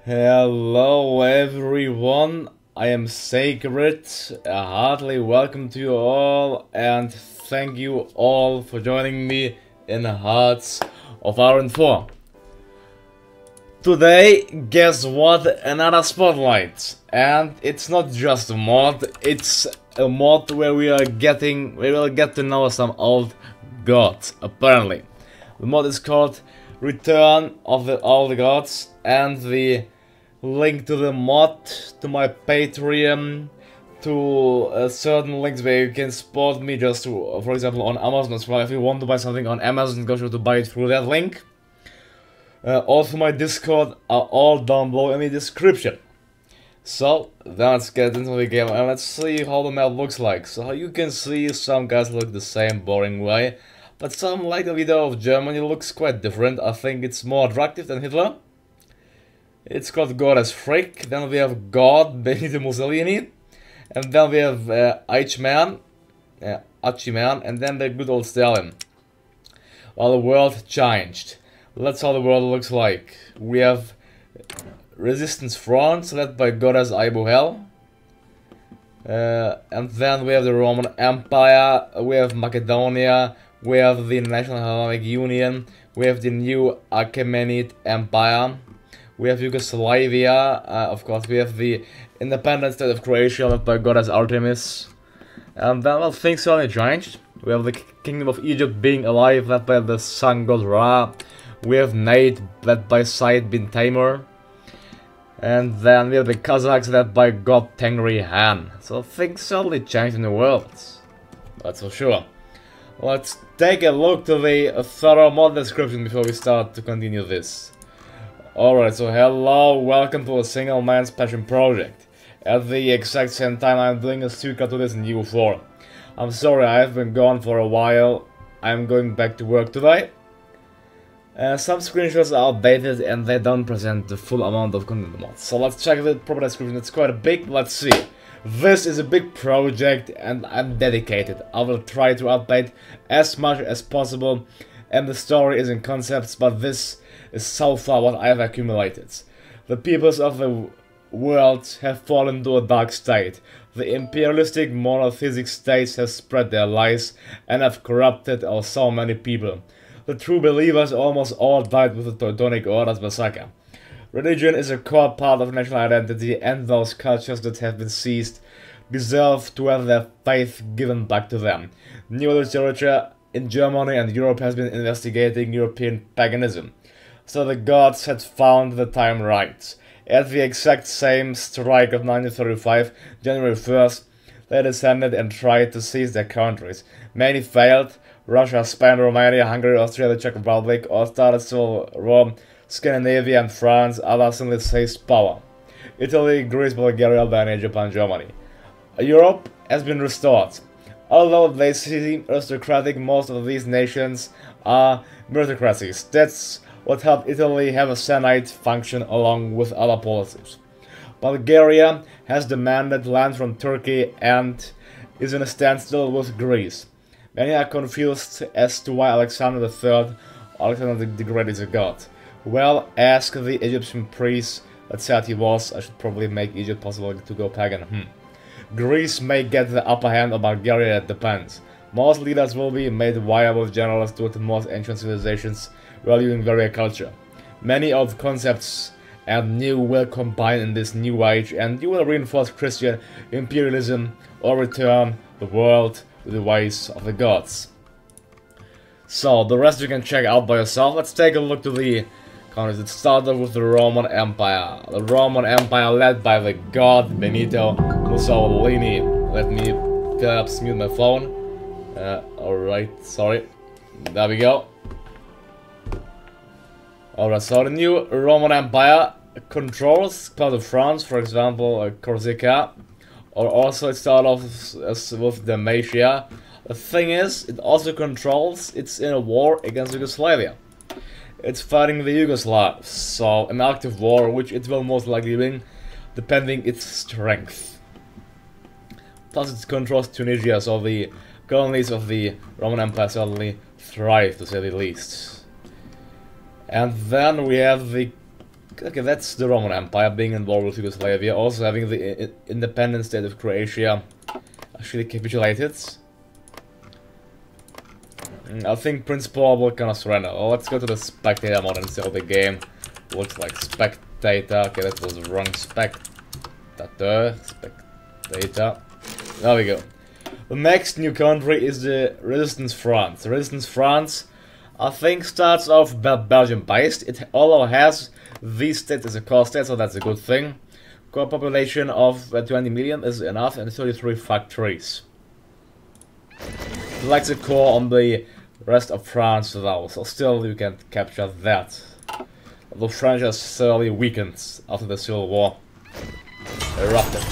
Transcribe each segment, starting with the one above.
Hello everyone, I am Sacred. Heartily welcome to you all and thank you all for joining me in the Hearts of Iron 4. Today, guess what? Another spotlight. And it's not just a mod, it's a mod where we will get to know some old gods, apparently. The mod is called Return of the Old Gods, and the link to the mod, to my Patreon, to certain links where you can support me, just to, for example, on Amazon as well. If you want to buy something on Amazon, go sure to buy it through that link. Also, my Discord are all down below in the description. So, let's get into the game and let's see how the map looks like. So, you can see some guys look the same boring way, but some, like the video of Germany, looks quite different. I think it's more attractive than Hitler. It's called God as Frick. Then we have God, Benito Mussolini. And then we have Eichmann, Achiman, and then the good old Stalin. Well, the world changed. That's how the world looks like. We have Resistance Front, led by Goddess Ibuhel. And then we have the Roman Empire, we have Macedonia, we have the National Hellenic Union, we have the new Achaemenid Empire, we have Yugoslavia, of course we have the independent state of Croatia, led by Goddess Artemis. And then, well, things suddenly changed. We have the Kingdom of Egypt being alive, led by the sun god Ra. We have Nate, led by Said bin Taimur. And then we have the Kazakhs, led by God Tengri Han. So things suddenly changed in the world. That's for sure. Let's take a look to the thorough mod description before we start to continue this. Alright, so hello, welcome to a single man's passion project. At the exact same time I'm doing a sequel to this in U4. I'm sorry, I have been gone for a while. I'm going back to work today. Some screenshots are outdated and they don't present the full amount of content in the mod. So let's check the proper description. It's quite big. Let's see. This is a big project and I'm dedicated. I will try to update as much as possible, and the story is in concepts, but this is so far what I have accumulated. The peoples of the world have fallen to a dark state. The imperialistic monotheistic states have spread their lies and have corrupted so many people. The true believers almost all died with the Teutonic Order's massacre. Religion is a core part of national identity, and those cultures that have been seized deserve to have their faith given back to them. New literature in Germany and Europe has been investigating European paganism. So the gods had found the time right. At the exact same strike of 1935, January 1st, they descended and tried to seize their countries. Many failed. Russia, Spain, Romania, Hungary, Austria, the Czech Republic all started civil war. Scandinavia and France, others simply seized power. Italy, Greece, Bulgaria, Albania, Japan, Germany. Europe has been restored. Although they seem aristocratic, most of these nations are meritocracies. That's what helped Italy have a Senate function along with other policies. Bulgaria has demanded land from Turkey and is in a standstill with Greece. Many are confused as to why Alexander III, Alexander the Great, is a god. Well, ask the Egyptian priest that said he was. I should probably make Egypt possible to go pagan. Greece may get the upper hand on Bulgaria, it depends. Most leaders will be made viable generals due to most ancient civilizations valuing warrior culture. Many old concepts and new will combine in this new age, and you will reinforce Christian imperialism or return the world to the ways of the gods. So, the rest you can check out by yourself. Let's take a look to the countries. It started with the Roman Empire. The Roman Empire led by the god Benito Mussolini. Let me perhaps mute my phone. Alright, sorry. There we go. Alright, so the new Roman Empire controls part of France, for example, Corsica. Or also it started off with Dalmatia. The thing is, it also controls, it's in a war against Yugoslavia. It's fighting the Yugoslavs, so an active war, which it will most likely win, depending its strength. Plus it controls Tunisia, so the colonies of the Roman Empire certainly thrive, to say the least. And then we have the Okay, that's the Roman Empire being involved with Yugoslavia, also having the independent state of Croatia actually capitulated. I think Prince Paul will kind of surrender. Oh, let's go to the spectator mode and see how the game looks like. Spectator, okay, that was wrong. Spectator. There we go. The next new country is the Resistance France. The Resistance France, I think, starts off Belgium-based. It although has these states as a core state, so that's a good thing. Core population of 20 million is enough, and 33 factories. Like the core on the rest of France though, so still you can capture that. Although France has slowly weakened after the Civil War erupted.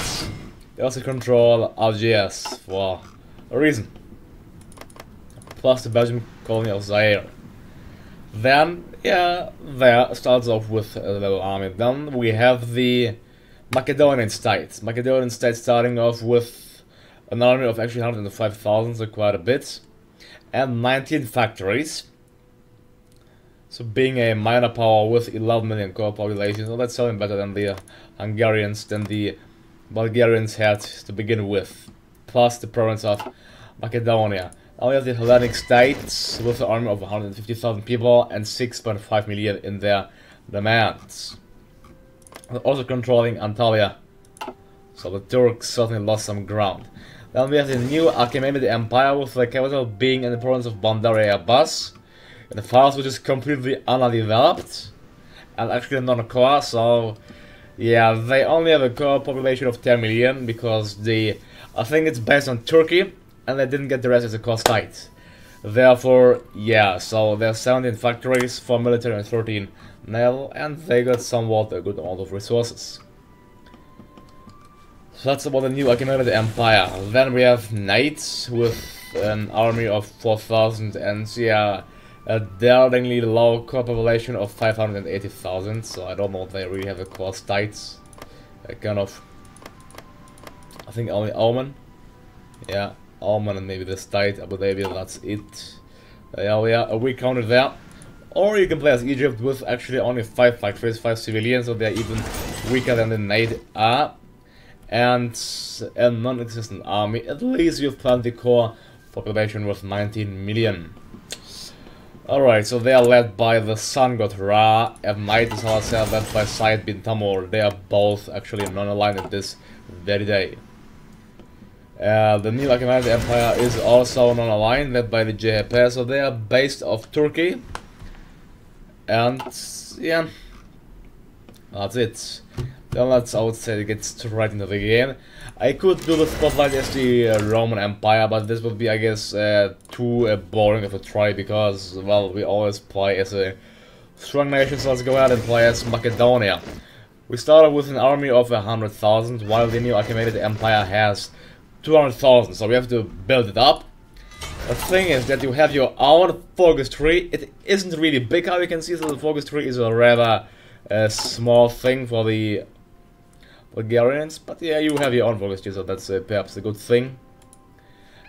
They also control Algiers for a reason. Plus the Belgian colony of Zaire. Then, yeah, there starts off with a little army. Then we have the Macedonian state. Macedonian state starting off with an army of actually 105,000, so quite a bit. And 19 factories. So being a minor power with 11 million core population, so that's something better than the Hungarians, than the Bulgarians had to begin with. Plus the province of Macedonia. Now we have the Hellenic states with an army of 150,000 people and 6.5 million in their demands. They're also controlling Antalya. So the Turks certainly lost some ground. Then we have the new Achaemenid Empire with the capital being in the province of Bandar-e-Abbas. In the Fars, which is completely undeveloped and actually non-core, so yeah, they only have a core population of 10 million because I think it's based on Turkey and they didn't get the rest as a core state. Therefore, yeah, so there's 17 factories, 4 military and 13 naval, and they got somewhat a good amount of resources. So that's about the new Achaemenid Empire. Then we have knights with an army of 4,000 and yeah, a daringly low core population of 580,000, so I don't know if they really have a core states. Kind of, I think only Oman. Yeah, Oman and maybe the state Abu Dhabi, that's it. Yeah, we counted there. Or you can play as Egypt with actually only 5 factories, 5 civilians, so they're even weaker than the Najd are. And a non-existent army. At least you've plenty core population with 19 million. Alright, so they are led by the sun god Ra, and Night is also led by Said bin Tamur. They are both actually non-aligned at this very day. The new Achaemenid Empire is also non-aligned, led by the JHP, so they are based off Turkey. And yeah, that's it. Then let's, I would say, get straight into the game. I could do the spotlight as the Roman Empire, but this would be, I guess, too boring of a try because, well, we always play as a strong nation, so let's go ahead and play as Macedonia. We started with an army of 100,000, while the new Achaemenid Empire has 200,000, so we have to build it up. The thing is that you have your own focus tree. It isn't really big, how you can see, so the focus tree is a rather small thing for the Bulgarians, but yeah, you have your own focus tree, so that's perhaps a good thing.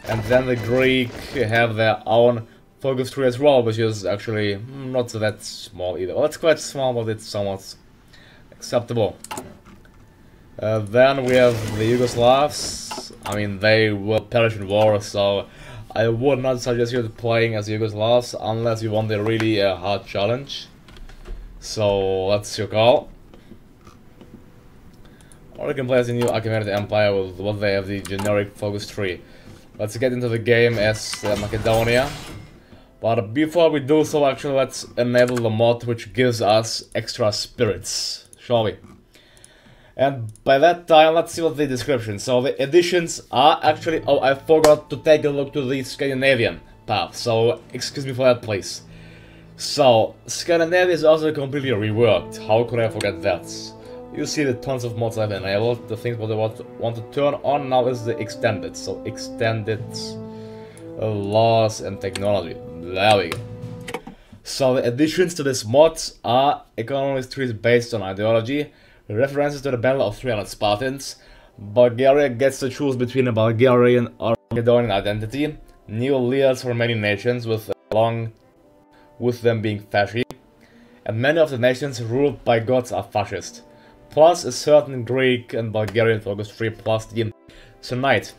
And then the Greek have their own focus tree as well, which is actually not that small either. Well, it's quite small, but it's somewhat acceptable. Then we have the Yugoslavs. I mean, they will perish in war, so I would not suggest you playing as Yugoslavs unless you want a really hard challenge. So that's your call. Or you can play as the new Achaemenid Empire with what they have, the generic focus tree. Let's get into the game as Macedonia. But before we do so, actually, let's enable the mod which gives us extra spirits, shall we? And by that time, let's see what the description. So the additions are actually... Oh, I forgot to take a look to the Scandinavian path, so excuse me for that, please. So, Scandinavia is also completely reworked. How could I forget that? You see the tons of mods I've enabled. The things what I want to turn on now is the extended. So, extended laws and technology. There we go. So, the additions to this mod are economic trees based on ideology, references to the Battle of 300 Spartans. Bulgaria gets to choose between a Bulgarian or Macedonian identity. New leaders for many nations with along with them being fashy. and many of the nations ruled by gods are fascist. Plus a certain Greek and Bulgarian focus 3 plus the Senate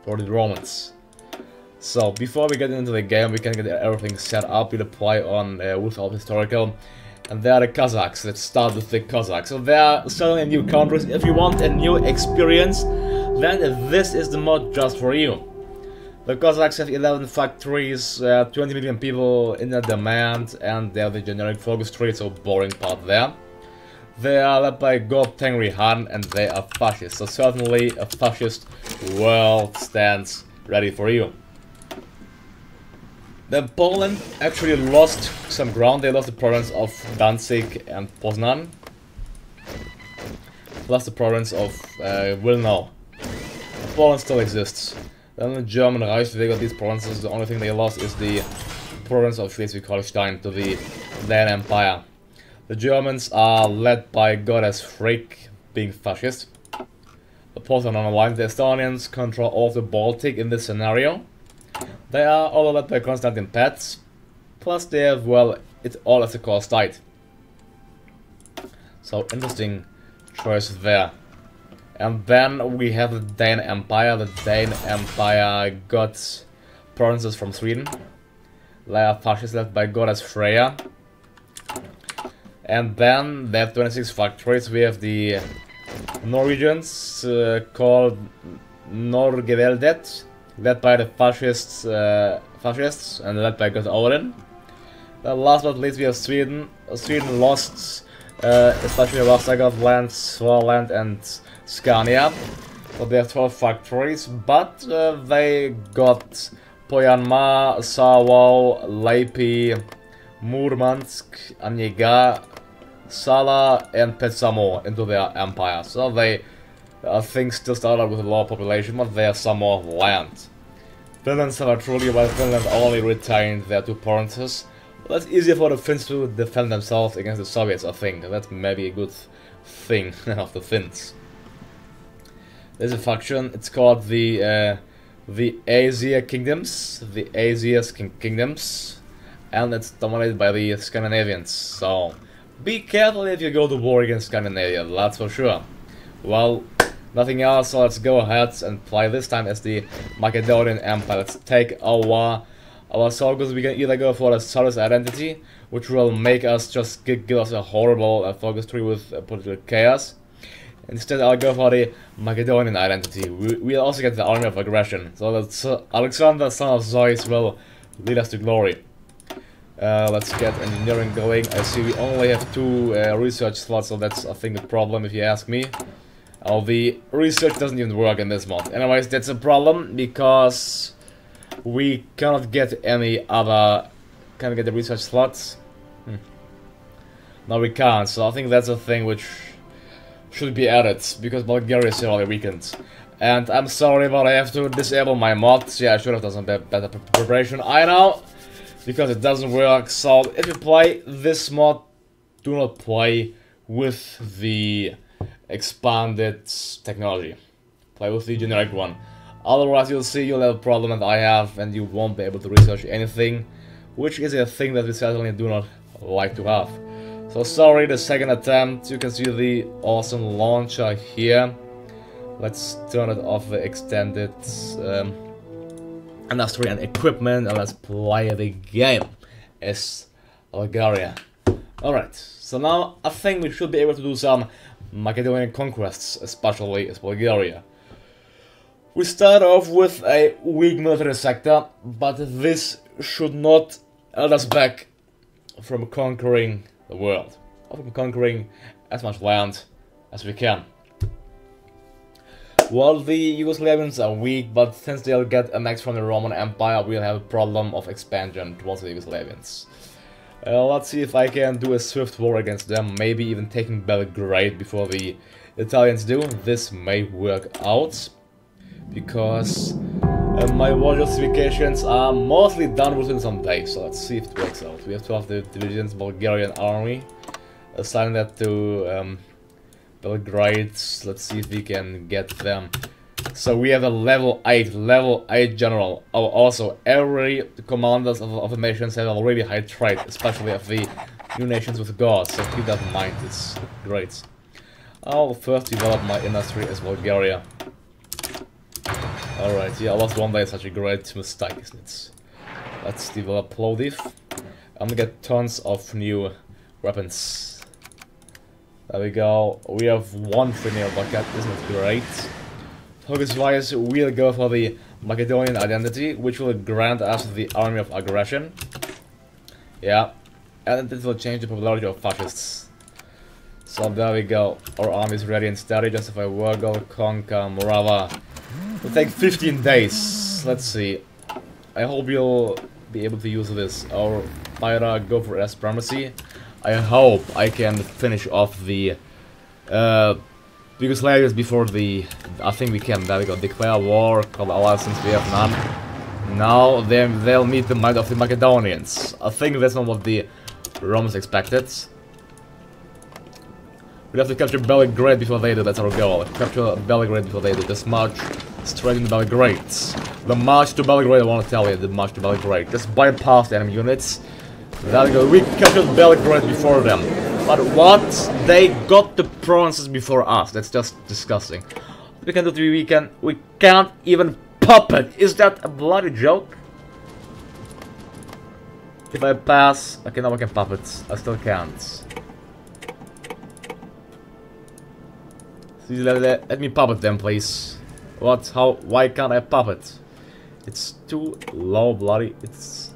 for the Romans. So before we get into the game, we can get everything set up. We'll apply on without historical. And they are the Kazakhs. Let's start with the Kazakhs. So they are certainly new countries. If you want a new experience, then this is the mod just for you. The Kazakhs have 11 factories, 20 million people in their demand, and they have the generic focus tree, so boring part there. They are led by God Tengri Han, and they are fascist. So certainly a fascist world stands ready for you. Then Poland actually lost some ground. They lost the province of Danzig and Poznan, plus the province of Wilno. Poland still exists. Then the German Reich, they got these provinces. The only thing they lost is the province of Schleswig-Holstein to the Anatolian Empire. The Germans are led by Goddess Frigg, being fascist. The Poles are non-aligned. The Estonians control all of the Baltic in this scenario. They are all led by Constantine Pets, plus they have, well, it all as a cost died. So interesting choice there. And then we have the Dane Empire. The Dane Empire got provinces from Sweden. They are fascists led by Goddess Freya. And then they have 26 factories. We have the Norwegians called Norgeveldet, led by the fascists and led by God Odin. Last but not least, we have Sweden. Sweden lost especially Vasagodland, Svaland and Scania. So they have 12 factories, but they got Pojanma, Savo, Leipi, Murmansk, Aniga, Sala and Petsamo into their empire. So they things still start out with a low population, but they have some more land. Finland suffered truly, while Finland only retained their 2 provinces. Well, that's easier for the Finns to defend themselves against the Soviets, I think. That's maybe a good thing of the Finns. There's a faction, it's called the Asia Kingdoms, the Asia's Kingdoms, and it's dominated by the Scandinavians. So be careful if you go to war against Scandinavia, that's for sure. Well, nothing else, so let's go ahead and play this time as the Macedonian Empire. Let's take our soldiers. We can either go for the Tsarist identity, which will make us just give us a horrible focus tree with political chaos. Instead, I'll go for the Macedonian identity. We'll also get the army of aggression, so that Alexander, son of Zeus, will lead us to glory. Let's get engineering going. I see we only have 2 research slots, so that's, I think, a problem if you ask me. Oh, the research doesn't even work in this mod. Anyways, that's a problem because we cannot get any other... Can't get the research slots. No, we can't, so I think that's a thing which should be added, because Bulgaria is severely weakened. And I'm sorry, but I have to disable my mods. Yeah, I should have done some better preparation, I know, because it doesn't work. So if you play this mod, do not play with the expanded technology. Play with the generic one. Otherwise you'll have a problem that I have, and you won't be able to research anything, which is a thing that we certainly do not like to have. So sorry, the second attempt. You can see the awesome launcher here. Let's turn it off, the extended industry and equipment, and let's play the game as Bulgaria. Alright, so now I think we should be able to do some Macedonian conquests, especially as Bulgaria. We start off with a weak military sector, but this should not hold us back from conquering the world, or from conquering as much land as we can. Well, the Yugoslavians are weak, but since they'll get annexed from the Roman Empire, we'll have a problem of expansion towards the Yugoslavians. Let's see if I can do a swift war against them, maybe even taking Belgrade before the Italians do. This may work out, because my war justifications are mostly done within some days, so let's see if it works out. We have 12 divisions, Bulgarian army. Assign that to Belgrade. Let's see if we can get them So we have a level 8 general. Oh, also, every commanders of the nations have a really high trait, especially of the new nations with gods, so keep that in mind, it's great. I'll first develop my industry as Bulgaria. Alright, yeah, I was one day such a great mistake, isn't it? Let's develop Plovdiv. I'm gonna get tons of new weapons. There we go. We have one Trineo bucket, isn't it great? Focus-wise, we'll go for the Macedonian identity, which will grant us the army of aggression. Yeah, and it will change the popularity of fascists. So there we go. Our army is ready and steady. Justify Wargol, conquer Morava. It'll take 15 days. Let's see. I hope you'll be able to use this. Or Pyra, go for supremacy. I hope I can finish off the Yugoslavians before the... I think we can. There we go. Declare war, call allies since we have none. Now they'll meet the might of the Macedonians. I think that's not what the Romans expected. We have to capture Belgrade before they do, that's our goal. Capture Belgrade before they do. Just march straight into Belgrade. The march to Belgrade, I want to tell you, the march to Belgrade. Just bypass the enemy units. There we go, we captured Belgrade before them. But what? They got the provinces before us. That's just disgusting. We can do we can't even puppet. Is that a bloody joke? If I pass, okay, now I can puppet. I still can't. Let me puppet them, please. What? How? Why can't I puppet? It's too low, bloody. It's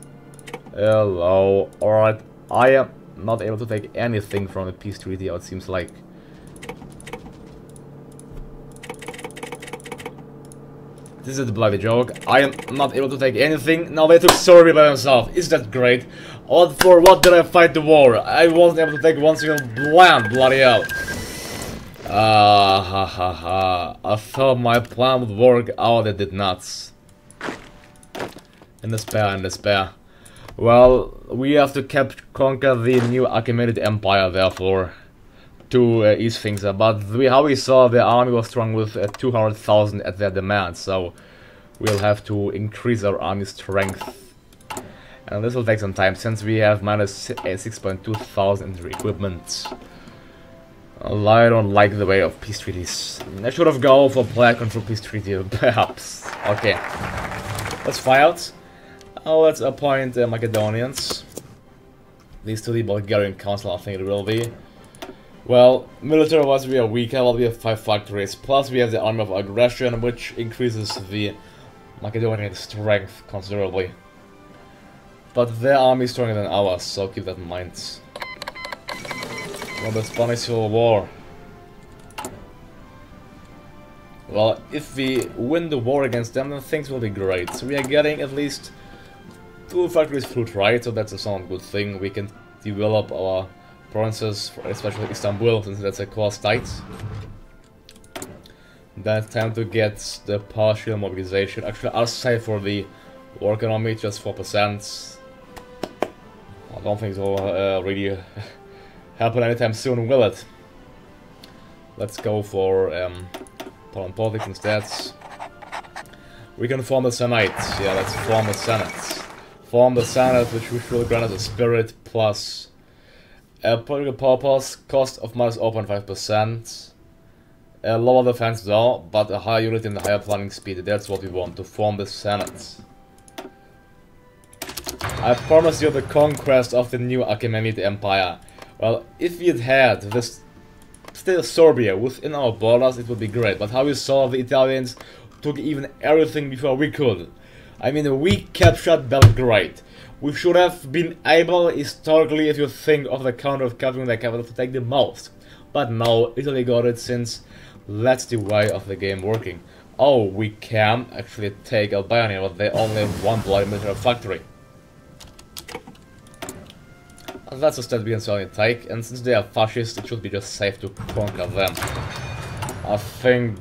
low. Alright, I am not able to take anything from the peace treaty, it seems like. This is a bloody joke. I am not able to take anything. Now they took Serbia by themselves. Is that great? For what did I fight the war? I wasn't able to take one single land, bloody hell. Ha ha ha. I thought my plan would work out, it did not. In despair. Well, we have to conquer the new Achaemenid Empire, therefore, to ease things up. But how we saw, the army was strong with 200,000 at their demand, so we'll have to increase our army strength. And this will take some time, since we have minus 6.2 thousand in equipment. I don't like the way of peace treaties. I should have gone for player control peace treaty, perhaps. Okay. Let's fly out. Let's appoint Macedonians. These to the Bulgarian council, I think it will be. Well, military-wise we are weaker, well, we have 5 factories. Plus we have the army of aggression, which increases the Macedonian strength considerably. But their army is stronger than ours, so keep that in mind. Well, the Spanish Civil War. Well, if we win the war against them, then things will be great. So we are getting at least 2 factories fruit, right? So that's a sound good thing. We can develop our provinces, especially Istanbul, since that's a core state. Then time to get the partial mobilization. Actually, I'll say for the war economy, just 4%. I don't think so really happen anytime soon, will it? Let's go for Poland politics instead. We can form the Senate. Yeah, let's form the Senate. Form the Senate, which will grant us a spirit plus political purpose, cost of minus 0.5%. Lower defense though, but a higher unit and a higher planning speed. That's what we want, to form the Senate. I promise you the conquest of the new Achaemenid Empire. Well, if we had this still Serbia within our borders, it would be great. But how we saw, the Italians took even everything before we could. I mean, we captured Belgrade. We should have been able, historically, if you think of the count of capturing the capital, to take the most. But no, Italy got it, since that's the way of the game working. Oh, we can actually take Albania, but they only have 1 bloody military factory. That's a step we can certainly take, and since they are fascists, it should be just safe to conquer them. I think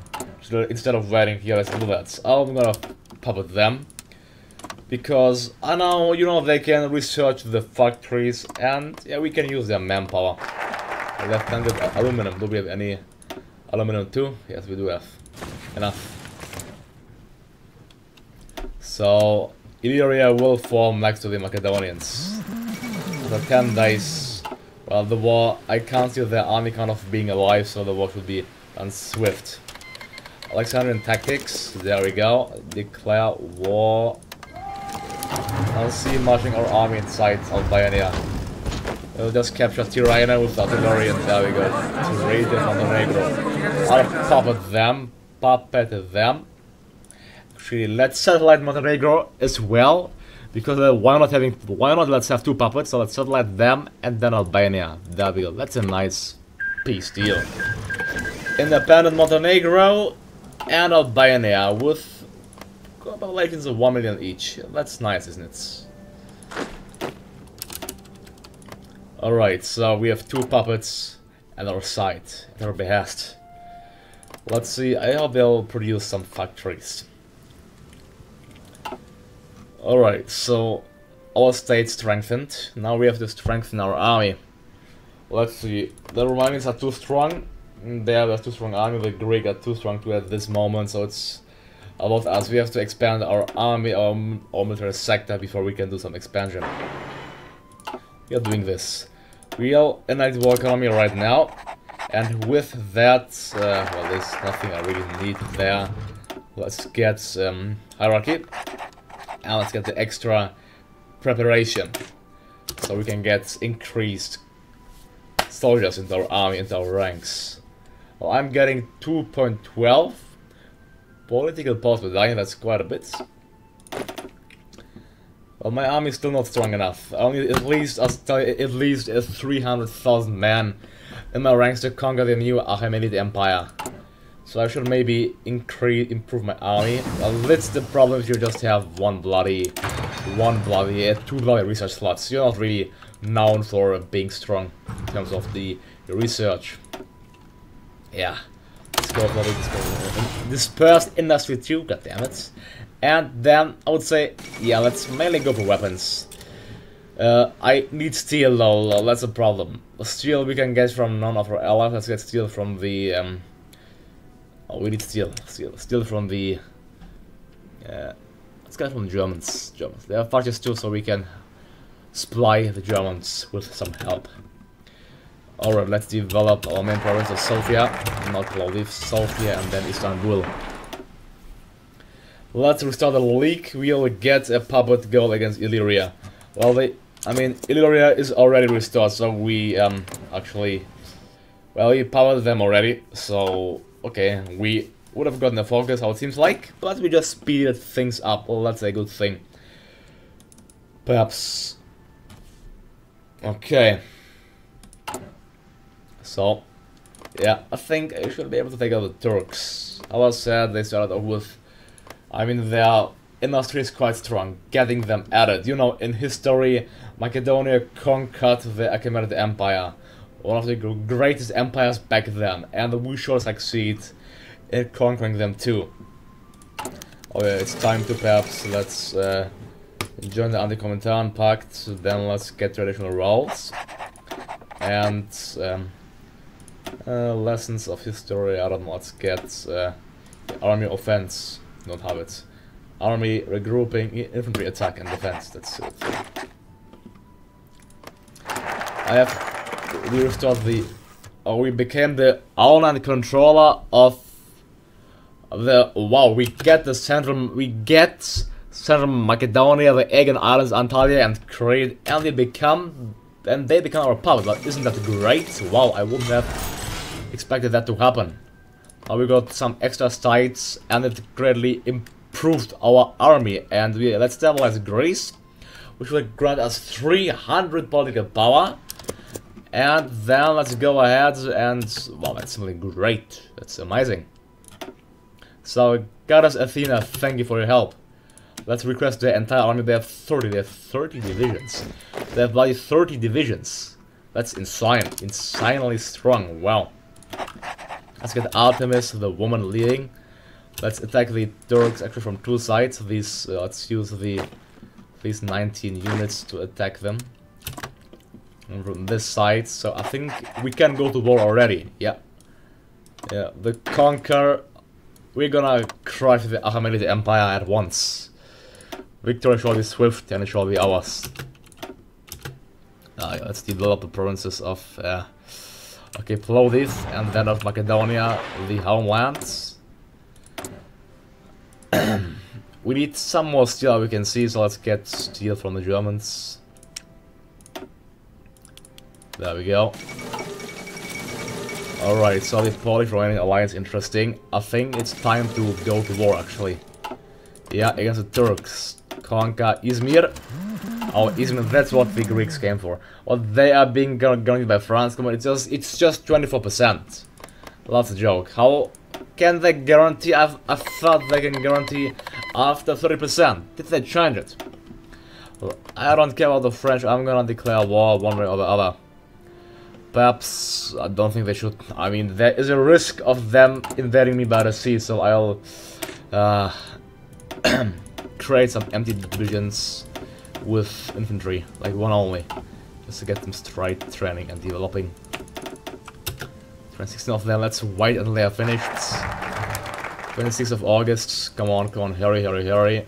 instead of waiting here, let's do that. I'm gonna puppet them, because I know, you know, they can research the factories, and yeah, we can use their manpower. We have plenty of aluminum. Do we have any aluminum too? Yes, we do have enough. So Illyria will form next to the Macedonians. After 10 days, well, the war, I can't see their army kind of being alive, so the war should be done swift. Alexandrian tactics, there we go. Declare war. I'll see marching our army inside Albania. We'll just capture Tirana with artillery, and there we go. To raid the Montenegro. I'll puppet them. Actually, let's satellite Montenegro as well, because why not let's have two puppets, so let's satellite them and then Albania. There we go. That's a nice peace deal. Independent Montenegro and Albania with populations of 1 million each. That's nice, isn't it? Alright, so we have two puppets at our side, at our behest. Let's see, I hope they'll produce some factories. Alright, so our state strengthened. Now we have to strengthen our army. Let's see, the Romanians are too strong. They have a too strong army, the Greek are too strong too at this moment, so it's about us. We have to expand our army, our military sector before we can do some expansion. We are doing this. We are in a war economy right now, and with that, well, there's nothing I really need there. Let's get hierarchy, and let's get the extra preparation, so we can get increased soldiers into our army, into our ranks. Well, I'm getting 2.12 political post battalion, that's quite a bit. Well, my army is still not strong enough. Only at least 300,000 men in my ranks to conquer the new Achaemenid Empire. So I should maybe improve my army. Well, that's the problem if you just have two bloody research slots. You're not really known for being strong in terms of the research. Yeah, let's go for the dispersed industry too. God damn it! And then I would say, yeah, let's mainly go for weapons. I need steel though, that's a problem. Steel we can get from none of our allies. Let's get steel from the oh, we need steel from the let's get from the Germans. They have fascists too, so we can supply the Germans with some help. Alright, let's develop our main province of Sofia, not Plovdiv, Sofia, and then Istanbul. Let's restart the league. We'll get a puppet goal against Illyria. Well, Illyria is already restored, so we actually, well, we powered them already. So okay, we would have gotten a focus, how it seems like, but we just speeded things up. Well, that's a good thing. Perhaps. Okay. So, yeah, I think I should be able to take out the Turks. I was sad they started off with, their industry is quite strong, getting them added. You know, in history, Macedonia conquered the Achaemenid Empire, one of the greatest empires back then, and we should succeed in conquering them too. Oh yeah, it's time to perhaps, let's join the Anti-Comintern Pact, then let's get traditional roles. And lessons of history, I don't know, let's get army offense, don't have it. Army regrouping, infantry attack and defense, that's it. We restored the, we became the online controller of the, wow, we get Central Macedonia, the Aegean Islands, Antalya, and Crete, and they become our puppet. But isn't that great? Wow, I wouldn't have expected that to happen. We got some extra sites, and it greatly improved our army. And let's stabilize Greece, which will grant us 300 political power. And then let's go ahead and, wow, that's simply great. That's amazing. So, Goddess Athena, thank you for your help. Let's request the entire army. They have 30 divisions. They have bloody 30 divisions. That's insane. Insanely strong. Wow. Let's get Artemis, the woman leading. Let's attack the Turks actually from two sides. These, let's use these 19 units to attack them. And from this side, so I think we can go to war already. Yeah. Yeah, we're gonna crush the Achaemenid Empire at once. Victory shall be swift and it shall be ours. Let's develop the provinces of okay, Plovdiv and then of Macedonia, the homelands. We need some more steel, we can see, so let's get steel from the Germans. There we go. Alright, so the Polish-Romanian alliance, interesting. I think it's time to go to war, actually. Yeah, against the Turks. Conquer Izmir. Oh, Izmir, that's what the Greeks came for. Well, they are being guaranteed by France. Come on, it's just 24%. That's a joke. How can they guarantee? I thought they can guarantee after 30%. Did they change it? Well, I don't care about the French. I'm gonna declare war one way or the other. Perhaps I don't think they should. I mean, there is a risk of them invading me by the sea, so I'll create some empty divisions with infantry, like one only, just to get them straight training and developing. 16 of them, let's wait until they are finished. 26th of August, come on, hurry, hurry, hurry.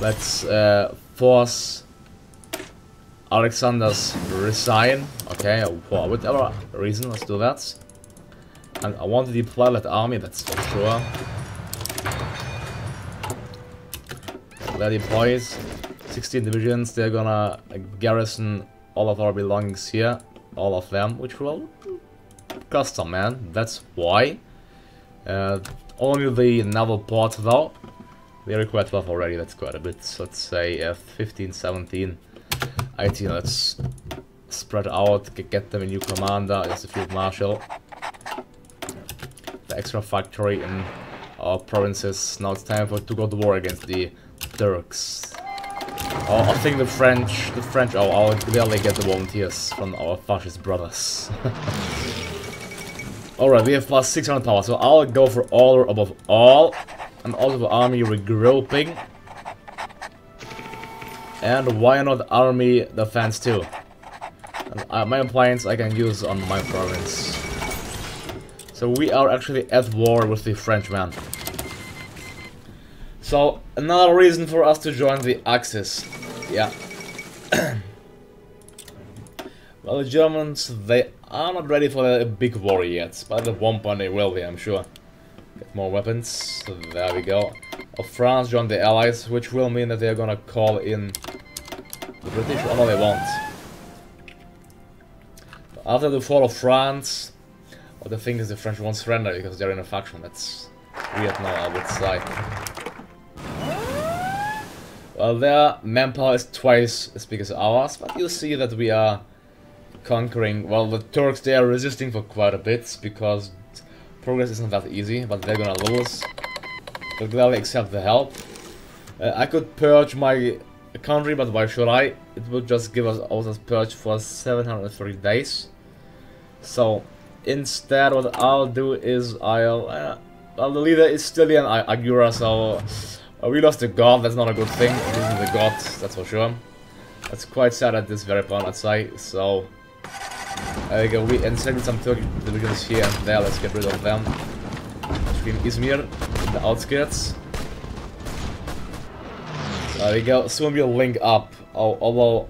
Let's force Alexander's resign, okay, for whatever reason, let's do that. And I want to deploy that army, that's for sure. There deploys 16 divisions, they're gonna garrison all of our belongings here, all of them, which will cost some, man, that's why. Only the naval port though, they require 12 already, that's quite a bit, let's say 15, 17, 18, let's spread out, get them a new commander, just a field marshal. The extra factory in our provinces, now it's time to go to war against the Turks. Oh, I think the French, oh, I'll clearly get the volunteers from our fascist brothers. Alright, we have plus 600 power, so I'll go for all above all, and also for army regrouping. And why not army defense too? And, my appliance I can use on my province. So we are actually at war with the Frenchmen. So, another reason for us to join the Axis. Yeah. Well, the Germans, they are not ready for a big war yet, but at one point they will be, I'm sure. Get more weapons, so there we go. France joined the Allies, which will mean that they're gonna call in the British, oh no they won't. After the fall of France, what the thing is the French won't surrender because they're in a faction, that's weird now, I would say. Well, their manpower is twice as big as ours, but you see that we are conquering. Well, the Turks, they are resisting for quite a bit, because progress isn't that easy, but they're gonna lose. They'll gladly accept the help. I could purge my country, but why should I? It would just give us also purge for 730 days. So, instead what I'll do is well, the leader is still in Agura, so we lost the god, that's not a good thing. Losing the god, that's for sure. That's quite sad at this very point, I'd say. So, there we go. We inserted some Turkish divisions here and there, let's get rid of them. Between Izmir, in the outskirts. There we go, soon we'll link up. Although,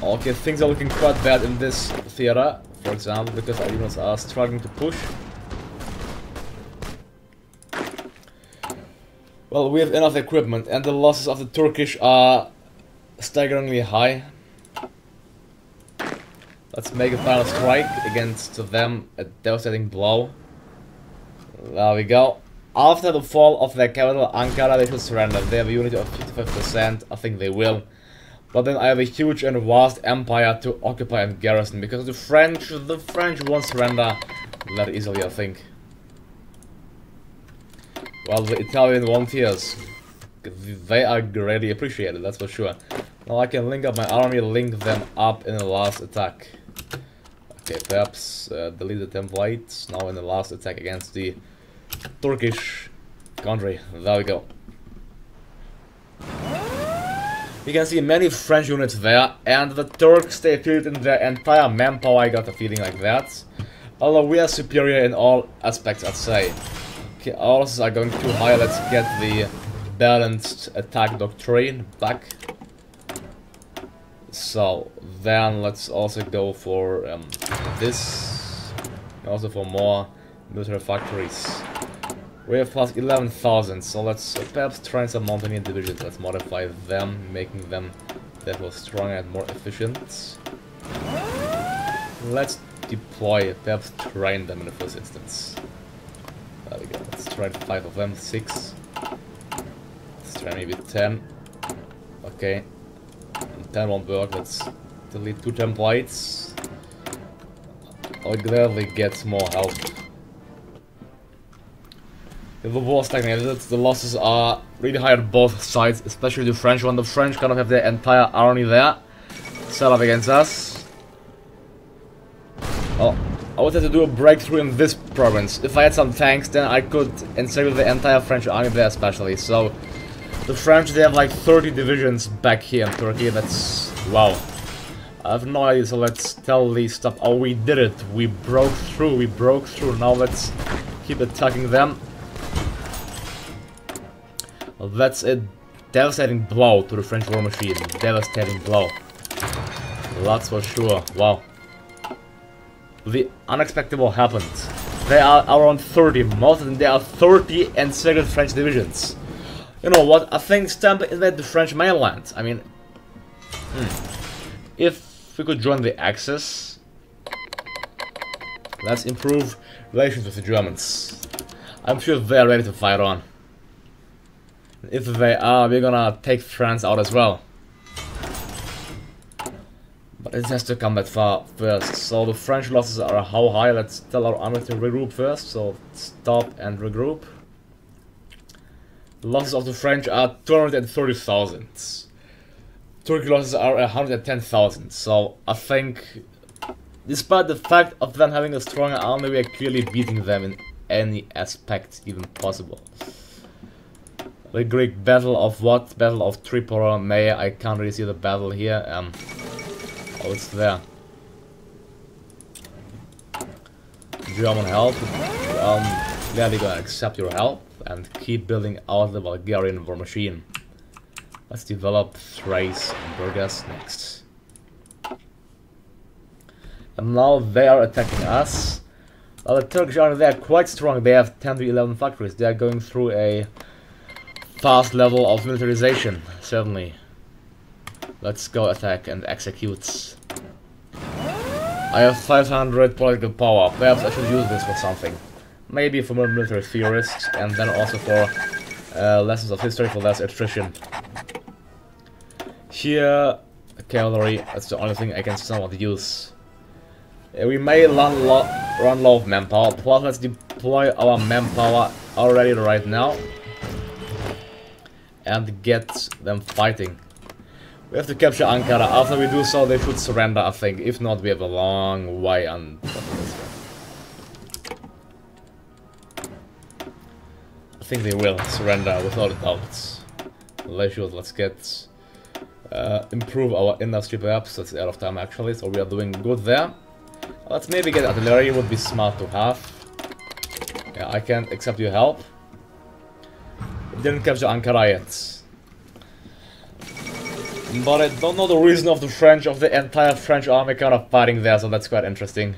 okay, things are looking quite bad in this theater, for example, because our units are struggling to push. Well, we have enough equipment, and the losses of the Turkish are staggeringly high. Let's make a final strike against them, a devastating blow. There we go. After the fall of their capital, Ankara, they should surrender. They have a unity of 55%, I think they will. But then I have a huge and vast empire to occupy and garrison, because the French won't surrender that easily, I think. Well, the Italian volunteers, they are greatly appreciated, that's for sure. Now I can link up my army, link them up in the last attack. Okay, perhaps delete the template. Now in the last attack against the Turkish country. There we go. You can see many French units there, and the Turks, they filled in their entire manpower, I got a feeling like that. Although we are superior in all aspects, I'd say. Okay, our losses are going too high, let's get the balanced attack doctrine back. So then let's also go for this, and also for more military factories. We have plus 11,000, so let's perhaps train some Mountaineer divisions. Let's modify them, making them that more stronger and more efficient. Let's deploy, perhaps train them in the first instance. There we go. Let's train 5 of them, 6. Let's try maybe 10. Okay. 10 won't work, let's delete 2 templates. I'll gladly get more help. If the war stagnated, the losses are really high on both sides, especially the French one. The French kind of have their entire army there set up against us. Oh, I would have to do a breakthrough in this province. If I had some tanks, then I could encircle the entire French army there especially. So the French, they have like 30 divisions back here in Turkey. That's... wow. I have no idea, so let's tell these stuff. Oh, we did it. We broke through. Now let's keep attacking them. Well, that's a devastating blow to the French war machine. Devastating blow. That's for sure. Wow. The unexpected happened. They are around 30. Most of them, they are 30 encircled French divisions. You know what? I think Stamp invaded the French mainland. I mean, if we could join the Axis, let's improve relations with the Germans. I'm sure they're ready to fight on. If they are, we're gonna take France out as well. But it has to come that far first. So the French losses are how high? Let's tell our army to regroup first. So stop and regroup. The losses of the French are 230,000. Turkey losses are 110,000. So I think, despite the fact of them having a stronger army, we are clearly beating them in any aspect even possible. The Greek battle of what? Battle of Tripoli, May. I can't really see the battle here. Oh, it's there. German help. Gladly gonna accept your help and keep building out the Bulgarian war machine. Let's develop Thrace and Burgas next. And now they are attacking us. Now the Turkish army, they are quite strong. They have 10 to 11 factories. They are going through a fast level of militarization, certainly. Let's go attack and execute. I have 500 political power. Perhaps I should use this for something. Maybe for more military theorists, and then also for lessons of history for less attrition. Here, cavalry, that's the only thing I can somewhat use. We may run low of manpower, plus let's deploy our manpower already right now. And get them fighting. We have to capture Ankara. After we do so, they should surrender, I think. If not, we have a long way on top of this one. I think they will surrender without a doubt. They should. Let's get improve our industry perhaps. That's out of time actually, so we are doing good there. Let's maybe get artillery, would be smart to have. Yeah, I can't accept your help. Didn't capture Ankara yet. But I don't know the reason of the French, of the entire French army kind of fighting there, so that's quite interesting.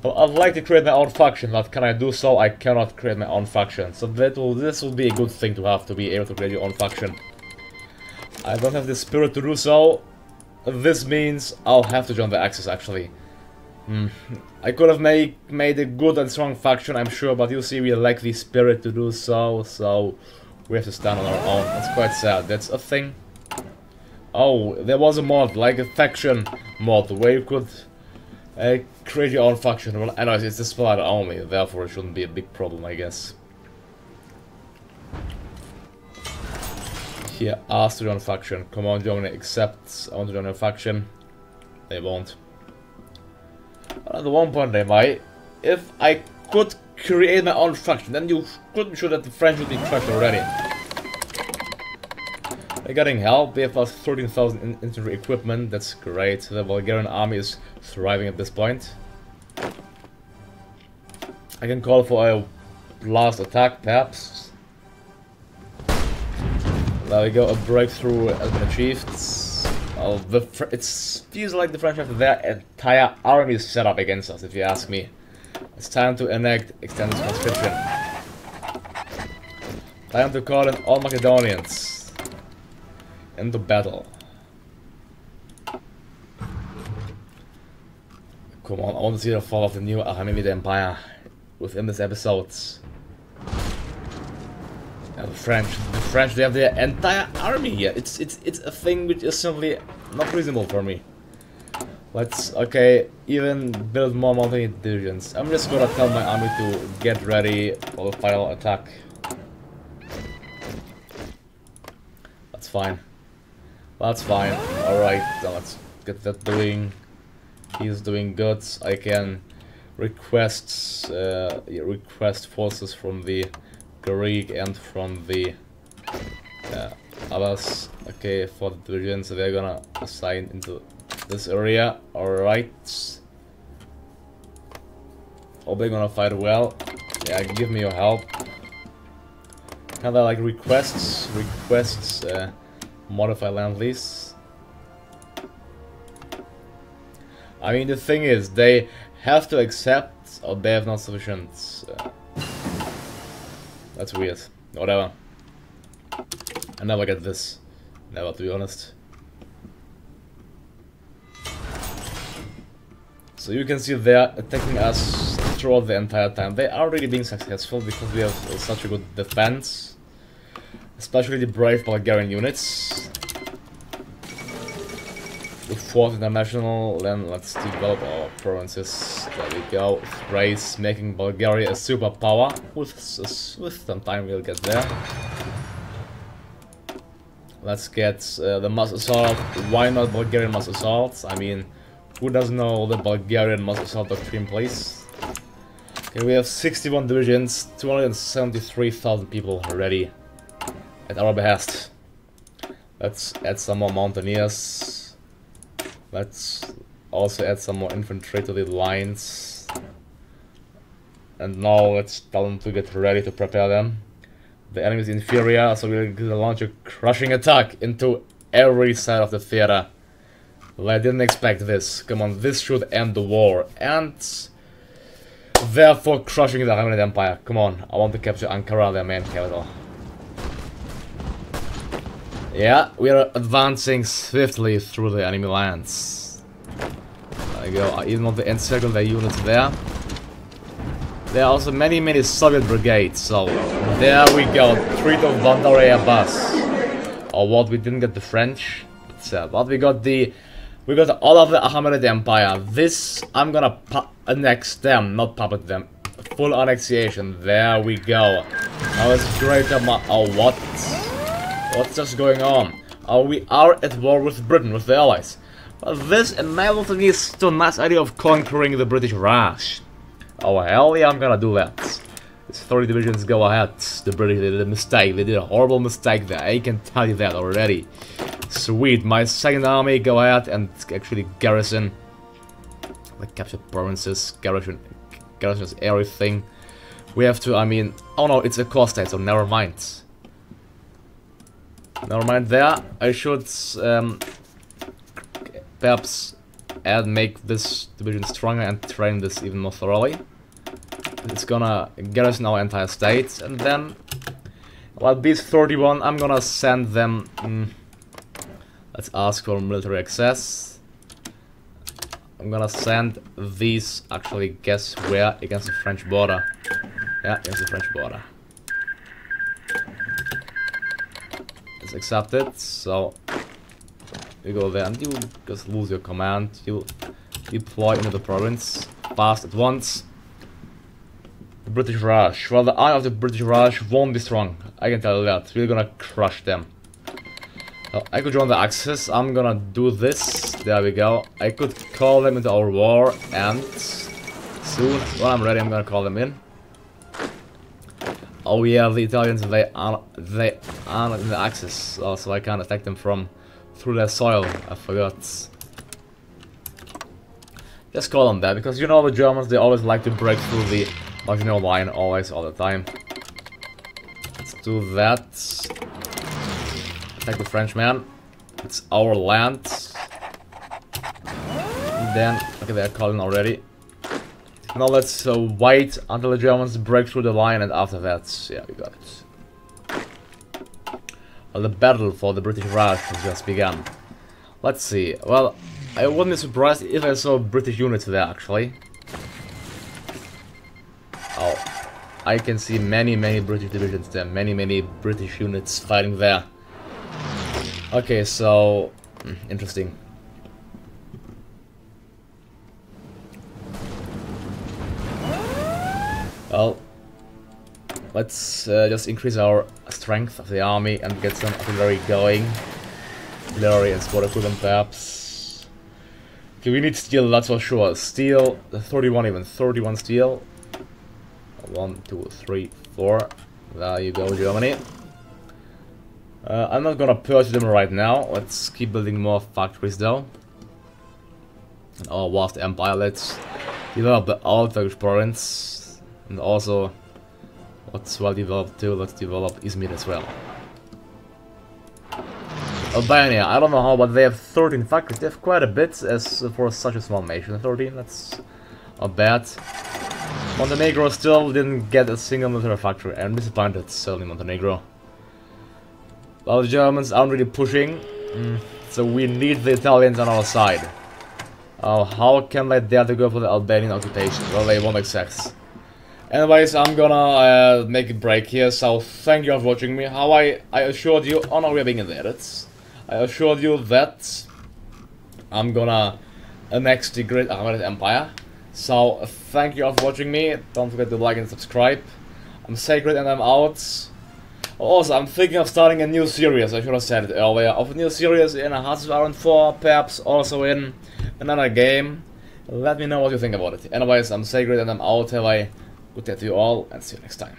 But I'd like to create my own faction, but can I do so? I cannot create my own faction. So this will be a good thing to have, to be able to create your own faction. I don't have the spirit to do so. This means I'll have to join the Axis actually. I could have made a good and strong faction, I'm sure, but you see we lack the spirit to do so, so we have to stand on our own. That's quite sad. That's a thing. Oh, there was a mod, like a faction mod, where you could create your own faction. Well, anyways, it's a splitter only, therefore it shouldn't be a big problem, I guess. Here, ask to join a faction. Come on, Germany accepts. I want to join a faction. They won't. At one point they might. If I could create my own faction, then you could be sure that the French would be crushed already. They're getting help. We have plus 13,000 infantry equipment. That's great. The Bulgarian army is thriving at this point. I can call for a last attack, perhaps. There we go, a breakthrough has been achieved. Oh, it feels like the French have their entire army set up against us, if you ask me. It's time to enact extended conscription. Time to call in all Macedonians into battle. Come on, I want to see the fall of the new Anatolian Empire within this episode. And the French, they have their entire army here. It's a thing which is simply not reasonable for me. Let's, okay, even build more mountain divisions. I'm just gonna tell my army to get ready for the final attack. That's fine. That's fine. Alright, so let's get that doing. He's doing good. I can request forces from the Greek and from the others. Okay, for the divisions they're gonna assign into this area. Alright. Are they gonna fight well? Yeah, give me your help. Kinda like requests, modify land lease. I mean, the thing is, they have to accept, or they have not sufficient. That's weird. Whatever. I never get this. Never, to be honest. So you can see they're attacking us throughout the entire time. They are really being successful because we have such a good defense. Especially the brave Bulgarian units. The 4th International, then let's develop our provinces. There we go. Thrace, making Bulgaria a superpower. With some time we'll get there. Let's get the mass assault. Why not Bulgarian mass assaults? I mean, who doesn't know the Bulgarian mass assault doctrine, please? Okay, we have 61 divisions, 273,000 people ready at our behest. Let's add some more mountaineers. Let's also add some more infantry to the lines. And now let's tell them to get ready to prepare them. The enemy is inferior, so we're gonna launch a crushing attack into every side of the theater. Well, I didn't expect this. Come on, this should end the war. And therefore crushing the Anatolian Empire. Come on, I want to capture Ankara, their main capital. Yeah, we are advancing swiftly through the enemy lands. There you go, I even want to encircle their units there. There are also many Soviet brigades, so there we go, Treat of Bandaria Bus. Or what, we didn't get the French, but we got all of the Anatolian Empire. This, I'm gonna annex them, not puppet them. Full annexation, there we go. Now it's great, oh what? What's just going on? We are at war with Britain, with the Allies. But this enables me to a nice idea of conquering the British Raj. Oh hell yeah, I'm gonna do that. These 30 divisions go ahead. The British, they did a mistake, they did a horrible mistake there, I can tell you that already. Sweet, my second army, go ahead and actually garrison. Like capture provinces, garrisons everything. We have to, I mean, oh no, it's a core state, so never mind. Never mind there, I should perhaps make this division stronger and train this even more thoroughly. It's gonna garrison our entire state, and then, well, these 31, I'm gonna send them, let's ask for military access. I'm gonna send these, actually, guess where? Against the French border. Yeah, against the French border. Accepted, so you go there and you just lose your command, you deploy into the province fast at once. The British Raj, well, the army of the British Raj won't be strong, I can tell you that. We're gonna crush them. So I could join the Axis, I'm gonna do this, there we go. I could call them into our war, and soon, when I'm ready, I'm gonna call them in. Oh yeah, the Italians, they are in the Axis, so I can't attack them through their soil, I forgot. Just call them that, because you know the Germans, they always like to break through the Maginot Line, always, all the time. Let's do that. Attack the Frenchman. It's our land. And then, okay, they're calling already. Now let's wait until the Germans break through the line, and after that, yeah, we got it. Well, the battle for the British Raj has just begun. Let's see. Well, I wouldn't be surprised if I saw British units there, actually. Oh, I can see many British divisions there, many British units fighting there. Okay, so interesting. Well, let's just increase our strength of the army and get some artillery going. Artillery and sport equipment, perhaps. Okay, we need steel, that's for sure. Steel, 31 even, 31 steel. 1, 2, 3, 4. There you go, Germany. I'm not gonna purchase them right now. Let's keep building more factories though. In our vast empire, let's develop the old Turkish province. And also, what's well developed too, let's develop Izmir as well. Albania, I don't know how, but they have 13 factories. They have quite a bit as for such a small nation. 13, that's not bad. Montenegro still didn't get a single military factory. I'm disappointed, certainly Montenegro. Well, the Germans aren't really pushing, so we need the Italians on our side. How can they dare to go for the Albanian occupation? Well, they won't accept. Anyways, I'm gonna make a break here, so thank you for watching me. How I assured you, oh no, we're being invaded. I assured you that I'm gonna annex the great Anatolian Empire. So, thank you all for watching me. Don't forget to like and subscribe. I'm Sacred and I'm out. Also, I'm thinking of starting a new series, I should have said it earlier. Of a new series in a Hearts of Iron 4, perhaps also in another game. Let me know what you think about it. Anyways, I'm Sacred and I'm out. Have a good day to you all, and see you next time.